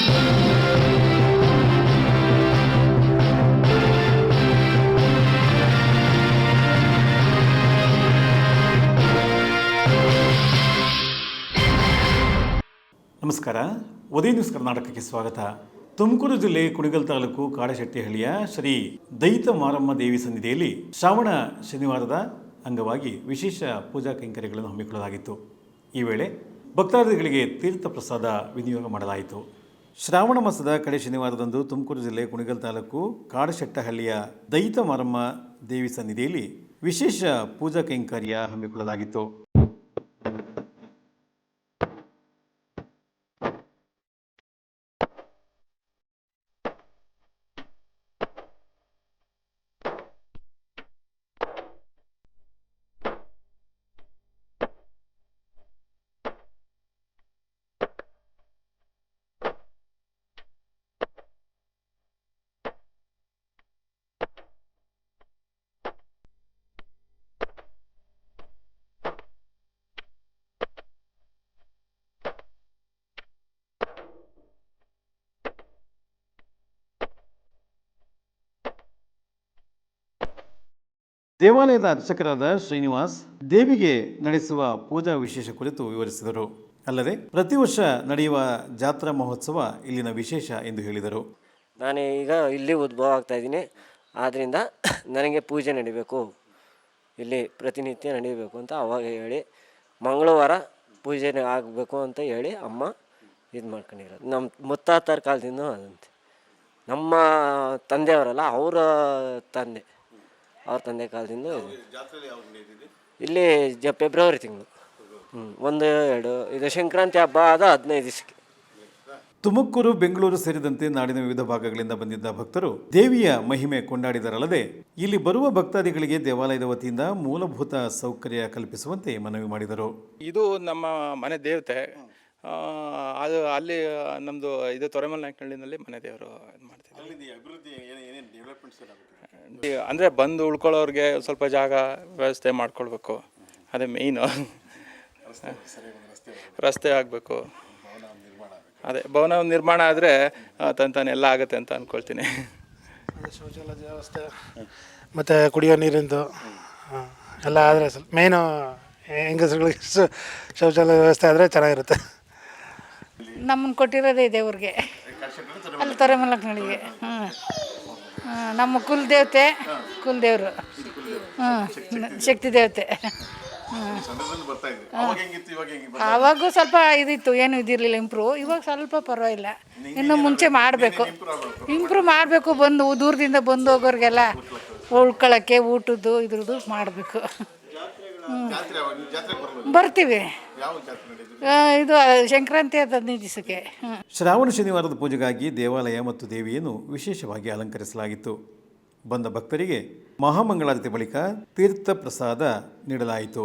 ನಮಸ್ಕಾರ. ಉದಯ ನ್ಯೂಸ್ ಕರ್ನಾಟಕಕ್ಕೆ ಸ್ವಾಗತ. ತುಮಕೂರು ಜಿಲ್ಲೆ ಕುಣಿಗಲ್ ತಾಲೂಕು ಕಾಡಶೆಟ್ಟಿಹಳ್ಳಿಯ ಶ್ರೀ ದೈತ ಮಾರಮ್ಮ ದೇವಿ ಸನ್ನಿಧಿಯಲ್ಲಿ ಶ್ರಾವಣ ಶನಿವಾರದ ಅಂಗವಾಗಿ ವಿಶೇಷ ಪೂಜಾ ಕೈಂಕರ್ಯಗಳನ್ನು ಹಮ್ಮಿಕೊಳ್ಳಲಾಗಿತ್ತು. ಈ ವೇಳೆ ಭಕ್ತಾದಿಗಳಿಗೆ ತೀರ್ಥ ಪ್ರಸಾದ ವಿನಿಯೋಗ ಮಾಡಲಾಯಿತು. ಶ್ರಾವಣ ಮಾಸದ ಕಡೆ ಶನಿವಾರದಂದು ತುಮಕೂರು ಜಿಲ್ಲೆ ಕುಣಿಗಲ್ ತಾಲೂಕು ಕಾಡಶೆಟ್ಟಹಳ್ಳಿಯ ದೈತ ಮಾರಮ್ಮ ದೇವಿ ಸನ್ನಿಧಿಯಲ್ಲಿ ವಿಶೇಷ ಪೂಜಾ ಕೈಂಕರ್ಯ ಹಮ್ಮಿಕೊಳ್ಳಲಾಗಿತ್ತು. ದೇವಾಲಯದ ಅರ್ಚಕರಾದ ಶ್ರೀನಿವಾಸ್ ದೇವಿಗೆ ನಡೆಸುವ ಪೂಜಾ ವಿಶೇಷ ಕುರಿತು ವಿವರಿಸಿದರು. ಅಲ್ಲದೆ ಪ್ರತಿ ವರ್ಷ ನಡೆಯುವ ಜಾತ್ರಾ ಮಹೋತ್ಸವ ಇಲ್ಲಿನ ವಿಶೇಷ ಎಂದು ಹೇಳಿದರು. ನಾನು ಈಗ ಇಲ್ಲಿ ಉದ್ಭವ ಆಗ್ತಾ ಇದ್ದೀನಿ, ಆದ್ದರಿಂದ ನನಗೆ ಪೂಜೆ ನಡಿಬೇಕು, ಇಲ್ಲಿ ಪ್ರತಿನಿತ್ಯ ನಡೀಬೇಕು ಅಂತ ಅವಾಗ ಹೇಳಿ ಮಂಗಳವಾರ ಪೂಜೆ ಆಗಬೇಕು ಅಂತ ಹೇಳಿ ಅಮ್ಮ ಇದು ಮಾಡ್ಕೊಂಡಿರೋದು. ನಮ್ಮ ಮುತ್ತಾತರ ಕಾಲದಿಂದ ಅದಂತೆ. ನಮ್ಮ ತಂದೆಯವರಲ್ಲ, ಅವರ ತಂದೆ ಕಾಲದಿಂದ ಇಲ್ಲಿ ಫೆಬ್ರವರಿ ತಿಂಗಳು 1-2 ಇದು ಸಂಕ್ರಾಂತಿ ಹಬ್ಬ ಆದ 15 ದಿವಸಕ್ಕೆ. ತುಮಕೂರು, ಬೆಂಗಳೂರು ಸೇರಿದಂತೆ ನಾಡಿನ ವಿವಿಧ ಭಾಗಗಳಿಂದ ಬಂದಿದ್ದ ಭಕ್ತರು ದೇವಿಯ ಮಹಿಮೆ ಕೊಂಡಾಡಿದರಲ್ಲದೆ ಇಲ್ಲಿ ಬರುವ ಭಕ್ತಾದಿಗಳಿಗೆ ದೇವಾಲಯದ ವತಿಯಿಂದ ಮೂಲಭೂತ ಸೌಕರ್ಯ ಕಲ್ಪಿಸುವಂತೆ ಮನವಿ ಮಾಡಿದರು. ಇದು ನಮ್ಮ ಮನೆ ದೇವತೆ. ಅದು ಅಲ್ಲಿ ನಮ್ಮದು ಇದು ತೊರೆಮಲ್ನಾಯಕನಹಳ್ಳಿನಲ್ಲಿ ಮನೆ ದೇವರು ಇದು ಮಾಡ್ತೀವಿ. ಅಂದರೆ ಬಂದು ಉಳ್ಕೊಳ್ಳೋರಿಗೆ ಸ್ವಲ್ಪ ಜಾಗ ವ್ಯವಸ್ಥೆ ಮಾಡ್ಕೊಳ್ಬೇಕು, ಅದೇ ಮೇಯ್ನು. ರಸ್ತೆ ಆಗಬೇಕು, ಅದೇ ಭವನ ನಿರ್ಮಾಣ ಆದರೆ ತಂತಾನೆ ಎಲ್ಲ ಆಗುತ್ತೆ ಅಂತ ಅಂದ್ಕೊಳ್ತೀನಿ. ಶೌಚಾಲಯ ವ್ಯವಸ್ಥೆ ಮತ್ತು ಕುಡಿಯೋ ನೀರಿಂದು ಎಲ್ಲ ಆದರೆ ಸ್ವಲ್ಪ ಮೇಯ್ನು ಹೆಂಗಸರುಗಳಿಗೆ ಶೌಚಾಲಯ ವ್ಯವಸ್ಥೆ ಆದರೆ ಚೆನ್ನಾಗಿರುತ್ತೆ. ನಮ್ಮನ್ನು ಕೊಟ್ಟಿರೋದೇ ದೇವ್ರಿಗೆ, ಅಲ್ಲಿ ತೊರೆಮಲ್ಲಕ್ಕನಳ್ಳಿಗೆ. ನಮ್ಮ ಕುಲದೇವರು ಶಕ್ತಿ ದೇವತೆ. ಆವಾಗೂ ಸ್ವಲ್ಪ ಇದಿತ್ತು, ಏನು ಇದಿರಲಿಲ್ಲ ಇಂಪ್ರೂವ್. ಇವಾಗ ಸ್ವಲ್ಪ ಪರವಾಗಿಲ್ಲ, ಇನ್ನು ಮುಂಚೆ ಮಾಡಬೇಕು, ಇಂಪ್ರೂವ್ ಮಾಡಬೇಕು. ಬಂದು ದೂರದಿಂದ ಬಂದು ಹೋಗೋರಿಗೆಲ್ಲ ಉಳ್ಕೊಳ್ಳೋಕ್ಕೆ ಊಟದ್ದು ಇದ್ರದ್ದು ಮಾಡಬೇಕು. ಬರ್ತೀವಿ, ಇದು ಸಂಕ್ರಾಂತಿ 15 ದಿವಸಕ್ಕೆ. ಶ್ರಾವಣ ಶನಿವಾರದ ಪೂಜೆಗಾಗಿ ದೇವಾಲಯ ಮತ್ತು ದೇವಿಯನ್ನು ವಿಶೇಷವಾಗಿ ಅಲಂಕರಿಸಲಾಗಿತ್ತು. ಬಂದ ಭಕ್ತರಿಗೆ ಮಹಾಮಂಗಳಾರತಿ ಬಳಿಕ ತೀರ್ಥ ಪ್ರಸಾದ ನೀಡಲಾಯಿತು.